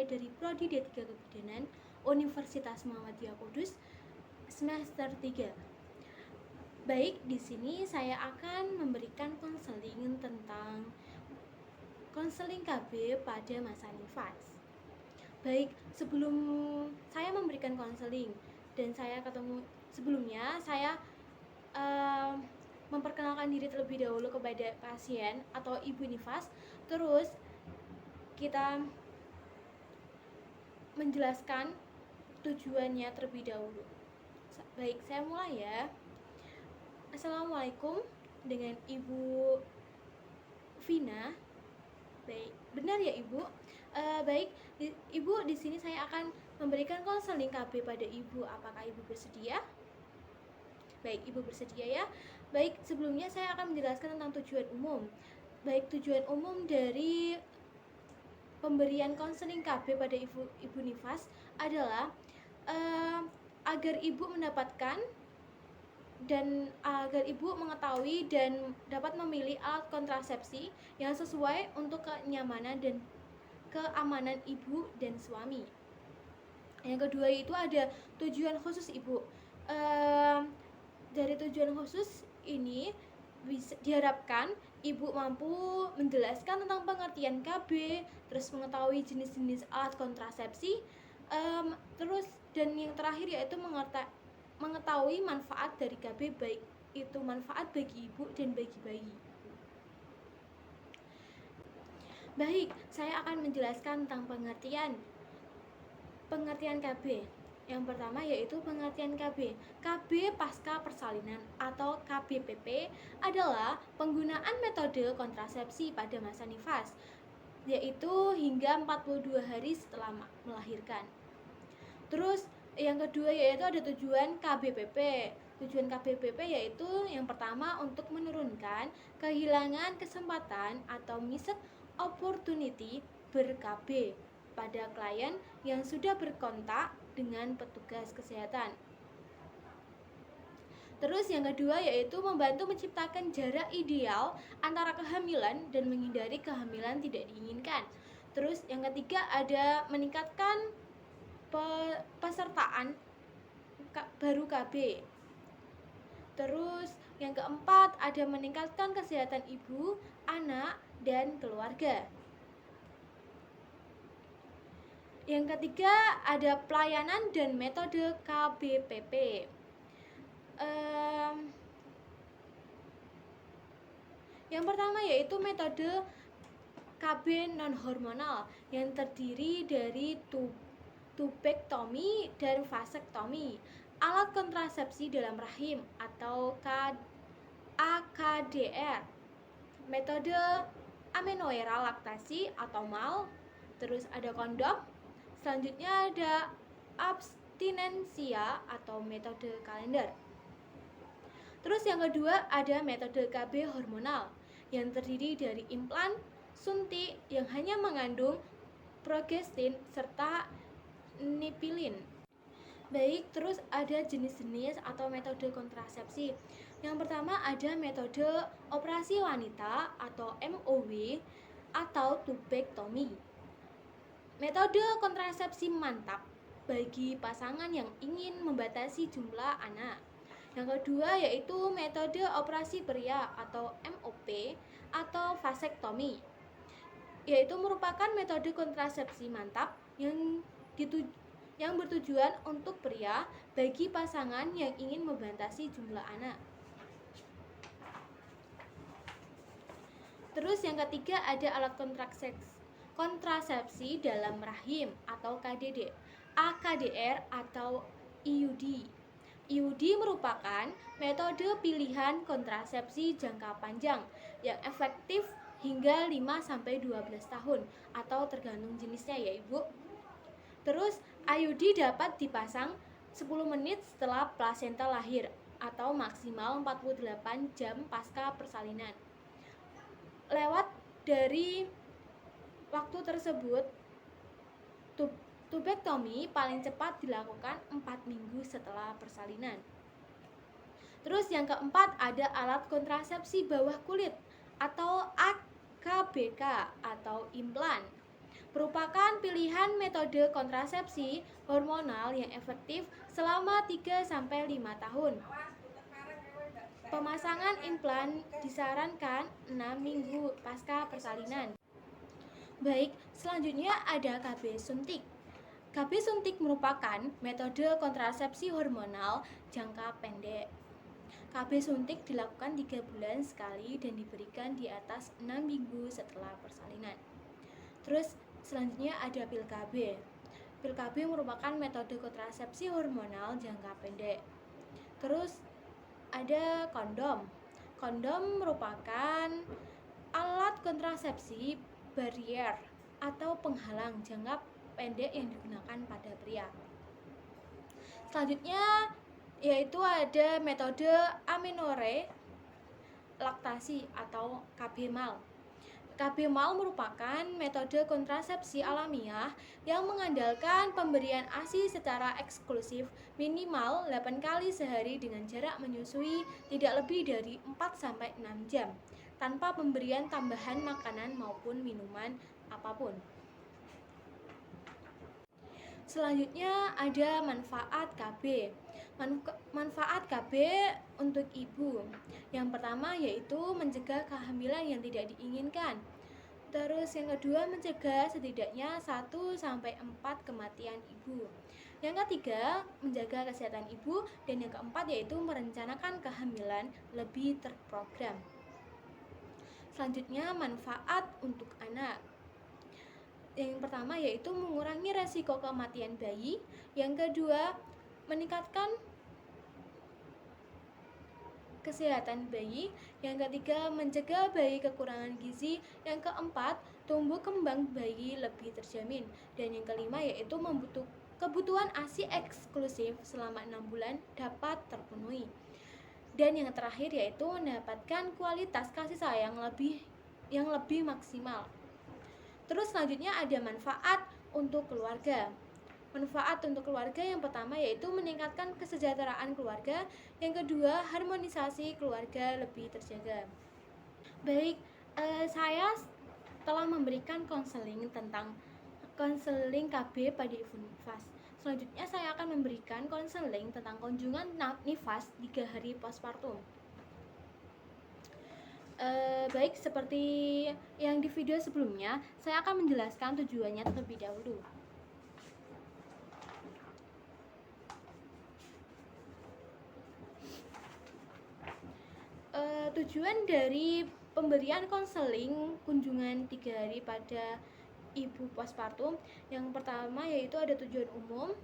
dari Prodi D3 Kebidanan Universitas Muhammadiyah Kudus semester 3. Baik, di sini saya akan memberikan konseling tentang konseling KB pada masa nifas. Baik, sebelum saya memberikan konseling dan saya ketemu sebelumnya, saya memperkenalkan diri terlebih dahulu kepada pasien atau ibu nifas. Terus kita menjelaskan tujuannya terlebih dahulu. Baik, saya mulai ya. Assalamualaikum, dengan Ibu Vina. Baik, benar ya Ibu? Baik, Ibu, di sini saya akan memberikan konseling KB pada Ibu. Apakah Ibu bersedia? Baik, Ibu bersedia ya. Baik, sebelumnya saya akan menjelaskan tentang tujuan umum. Baik, tujuan umum dari pemberian konseling KB pada Ibu nifas adalah agar Ibu mendapatkan dan agar Ibu mengetahui dan dapat memilih alat kontrasepsi yang sesuai untuk kenyamanan dan keamanan Ibu dan suami. Yang kedua itu ada tujuan khusus Ibu. Dari tujuan khusus ini diharapkan Ibu mampu menjelaskan tentang pengertian KB, terus mengetahui jenis-jenis alat kontrasepsi, terus dan yang terakhir yaitu mengetahui manfaat dari KB, baik itu manfaat bagi ibu dan bagi bayi. Baik, saya akan menjelaskan tentang pengertian KB. Yang pertama yaitu pengertian KB. KB pasca persalinan atau KBPP adalah penggunaan metode kontrasepsi pada masa nifas, yaitu hingga 42 hari setelah melahirkan. Terus yang kedua yaitu ada tujuan KBPP. Tujuan KBPP yaitu yang pertama untuk menurunkan kehilangan kesempatan atau missed opportunity ber-KB pada klien yang sudah berkontak dengan petugas kesehatan. Terus yang kedua yaitu membantu menciptakan jarak ideal antara kehamilan dan menghindari kehamilan tidak diinginkan. Terus yang ketiga ada meningkatkan pesertaan baru KB. Terus yang keempat ada meningkatkan kesehatan ibu, anak, dan keluarga. Yang ketiga ada pelayanan dan metode KBPP. Yang pertama yaitu metode KB non-hormonal yang terdiri dari tubektomi dan vasektomi, alat kontrasepsi dalam rahim atau AKDR, metode aminoera laktasi atau MAL, terus ada kondom, selanjutnya ada abstinensia atau metode kalender. Terus yang kedua ada metode KB hormonal yang terdiri dari implan, suntik yang hanya mengandung progestin serta nipilin. Baik, terus ada jenis-jenis atau metode kontrasepsi. Yang pertama ada metode operasi wanita atau MOW atau tubektomi. Metode kontrasepsi mantap bagi pasangan yang ingin membatasi jumlah anak. Yang kedua yaitu metode operasi pria atau MOP atau vasektomi, yaitu merupakan metode kontrasepsi mantap yang bertujuan untuk pria bagi pasangan yang ingin membatasi jumlah anak. Terus yang ketiga ada alat kontrasepsi dalam rahim atau KDD, AKDR atau IUD. IUD merupakan metode pilihan kontrasepsi jangka panjang yang efektif hingga 5-12 tahun atau tergantung jenisnya ya Ibu. Terus IUD dapat dipasang 10 menit setelah plasenta lahir atau maksimal 48 jam pasca persalinan. Lewat dari waktu tersebut, tubektomi paling cepat dilakukan 4 minggu setelah persalinan. Terus yang keempat ada alat kontrasepsi bawah kulit atau AKBK atau implan. merupakan pilihan metode kontrasepsi hormonal yang efektif selama 3-5 tahun. Pemasangan implan disarankan 6 minggu pasca persalinan. Baik, selanjutnya ada KB suntik. KB suntik merupakan metode kontrasepsi hormonal jangka pendek. KB suntik dilakukan 3 bulan sekali dan diberikan di atas 6 minggu setelah persalinan. Terus selanjutnya ada pil KB. Pil KB merupakan metode kontrasepsi hormonal jangka pendek. Terus ada kondom. Kondom merupakan alat kontrasepsi barier atau penghalang jangka pendek yang digunakan pada pria. Selanjutnya yaitu ada metode amenorrhea laktasi atau KB-MAL. KB-MAL merupakan metode kontrasepsi alamiah yang mengandalkan pemberian ASI secara eksklusif minimal 8 kali sehari dengan jarak menyusui tidak lebih dari 4-6 jam tanpa pemberian tambahan makanan maupun minuman apapun. Selanjutnya ada manfaat KB. Manfaat KB untuk ibu. Yang pertama yaitu mencegah kehamilan yang tidak diinginkan. Terus yang kedua mencegah setidaknya 1-4 kematian ibu. Yang ketiga menjaga kesehatan ibu, dan yang keempat yaitu merencanakan kehamilan lebih terprogram. Selanjutnya manfaat untuk anak. Yang pertama yaitu mengurangi resiko kematian bayi. Yang kedua meningkatkan kesehatan bayi. Yang ketiga mencegah bayi kekurangan gizi. Yang keempat tumbuh kembang bayi lebih terjamin. Dan yang kelima yaitu kebutuhan ASI eksklusif selama 6 bulan dapat terpenuhi. Dan yang terakhir yaitu mendapatkan kualitas kasih sayang yang lebih maksimal. Terus selanjutnya ada manfaat untuk keluarga. Manfaat untuk keluarga yang pertama yaitu meningkatkan kesejahteraan keluarga. Yang kedua harmonisasi keluarga lebih terjaga. Baik, saya telah memberikan konseling tentang konseling KB pada ibu nifas. Selanjutnya saya akan memberikan konseling tentang kunjungan nifas 3 hari postpartum. Baik, seperti yang di video sebelumnya, saya akan menjelaskan tujuannya terlebih dahulu. Tujuan dari pemberian konseling kunjungan 3 hari pada ibu postpartum, yang pertama yaitu ada tujuan umum.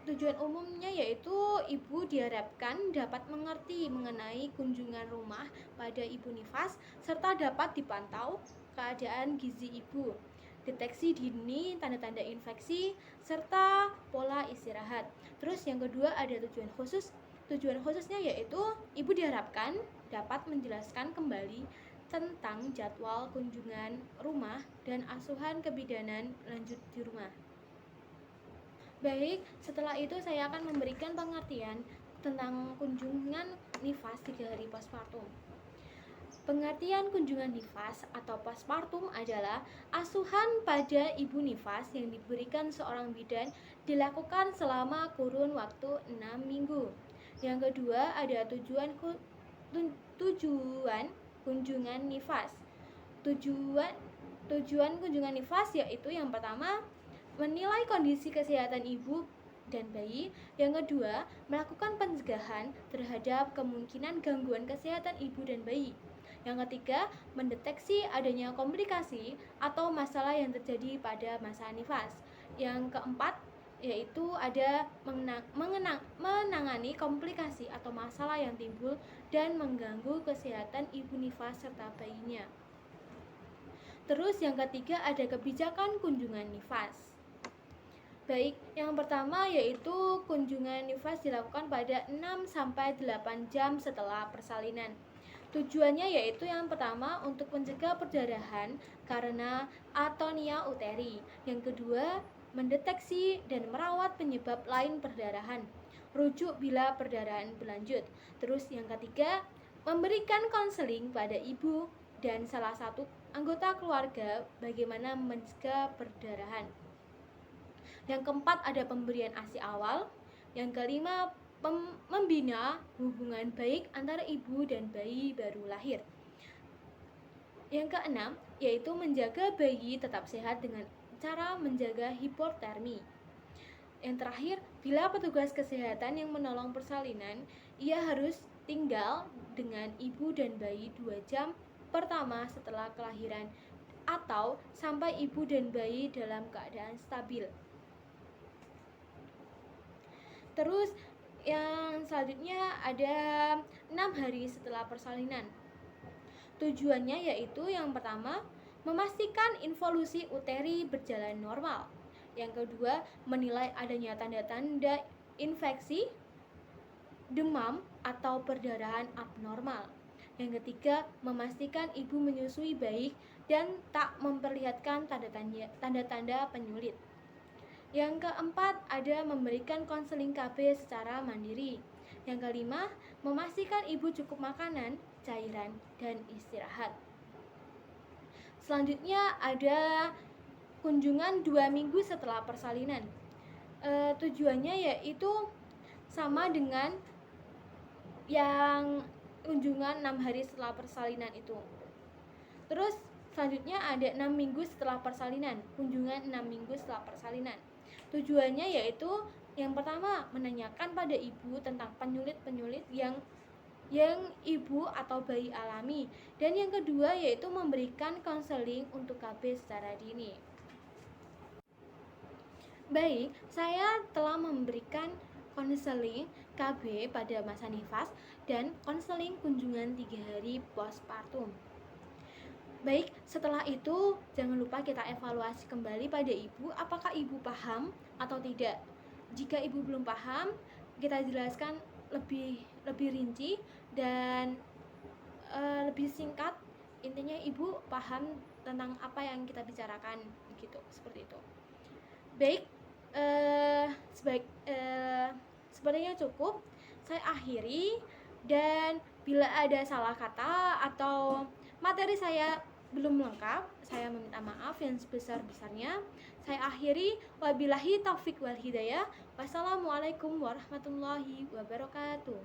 Tujuan umumnya yaitu ibu diharapkan dapat mengerti mengenai kunjungan rumah pada ibu nifas serta dapat dipantau keadaan gizi ibu, deteksi dini tanda-tanda infeksi, serta pola istirahat. Terus yang kedua ada tujuan khusus. Tujuan khususnya yaitu ibu diharapkan dapat menjelaskan kembali tentang jadwal kunjungan rumah dan asuhan kebidanan lanjut di rumah. Baik, setelah itu saya akan memberikan pengertian tentang kunjungan nifas 3 hari postpartum. Pengertian kunjungan nifas atau postpartum adalah asuhan pada ibu nifas yang diberikan seorang bidan dilakukan selama kurun waktu 6 minggu. Yang kedua ada tujuan kunjungan nifas. Tujuan kunjungan nifas yaitu yang pertama menilai kondisi kesehatan ibu dan bayi. Yang kedua melakukan pencegahan terhadap kemungkinan gangguan kesehatan ibu dan bayi. Yang ketiga mendeteksi adanya komplikasi atau masalah yang terjadi pada masa nifas. Yang keempat yaitu ada menangani komplikasi atau masalah yang timbul dan mengganggu kesehatan ibu nifas serta bayinya. Terus yang ketiga ada kebijakan kunjungan nifas. Baik, yang pertama yaitu kunjungan nifas dilakukan pada 6-8 jam setelah persalinan. Tujuannya yaitu yang pertama untuk mencegah perdarahan karena atonia uteri. Yang kedua mendeteksi dan merawat penyebab lain perdarahan, rujuk bila perdarahan berlanjut. Terus yang ketiga memberikan konseling pada ibu dan salah satu anggota keluarga bagaimana mencegah perdarahan. Yang keempat ada pemberian ASI awal. Yang kelima membina hubungan baik antara ibu dan bayi baru lahir. Yang keenam yaitu menjaga bayi tetap sehat dengan cara menjaga hipotermi. Yang terakhir, bila petugas kesehatan yang menolong persalinan, ia harus tinggal dengan ibu dan bayi 2 jam pertama setelah kelahiran atau sampai ibu dan bayi dalam keadaan stabil. Terus yang selanjutnya ada 6 hari setelah persalinan. Tujuannya yaitu yang pertama, memastikan involusi uteri berjalan normal. Yang kedua, menilai adanya tanda-tanda infeksi, demam, atau perdarahan abnormal. Yang ketiga, memastikan ibu menyusui baik dan tak memperlihatkan tanda-tanda penyulit. Yang keempat, ada memberikan konseling KB secara mandiri. Yang kelima, memastikan ibu cukup makanan, cairan, dan istirahat. Selanjutnya ada kunjungan 2 minggu setelah persalinan. Tujuannya yaitu sama dengan yang kunjungan 6 hari setelah persalinan itu. Terus selanjutnya ada 6 minggu setelah persalinan, kunjungan 6 minggu setelah persalinan. Tujuannya yaitu yang pertama, menanyakan pada ibu tentang penyulit-penyulit yang ibu atau bayi alami. Dan yang kedua yaitu memberikan konseling untuk KB secara dini. Baik, saya telah memberikan konseling KB pada masa nifas dan konseling kunjungan 3 hari postpartum. Baik, setelah itu jangan lupa kita evaluasi kembali pada ibu apakah ibu paham atau tidak. Jika ibu belum paham, kita jelaskan lebih rinci dan lebih singkat. Intinya ibu paham tentang apa yang kita bicarakan gitu, seperti itu. Baik, sepertinya cukup. Saya akhiri, dan bila ada salah kata atau materi saya belum lengkap, saya meminta maaf yang sebesar-besarnya. Saya akhiri, wabillahi taufik wal hidayah. Wassalamualaikum warahmatullahi wabarakatuh.